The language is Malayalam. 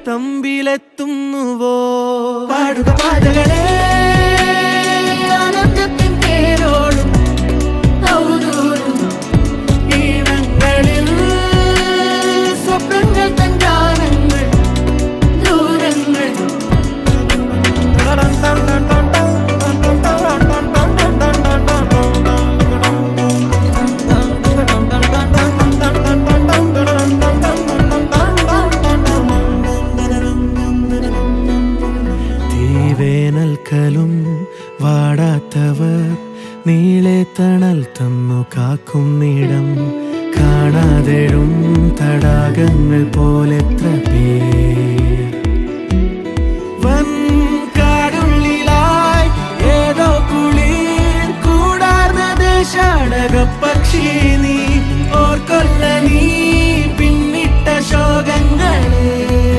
തമ്പിലെത്തുന്നുവോ? പാടുക പാതകളെ ആനന്ദത്തിൻ പേരോടും ഔദൂരും ഈണങ്ങളിൽ സ്വപ്നങ്ങൾ തൻ ഗാനങ്ങൾ ദൂരങ്ങൾ. വേനൽക്കലും വാടാത്തവർ നീളെ തണൽ തന്നു കാക്കും നീടം കാണാതെഴും തടാകങ്ങൾ പോലെത്ര പേർ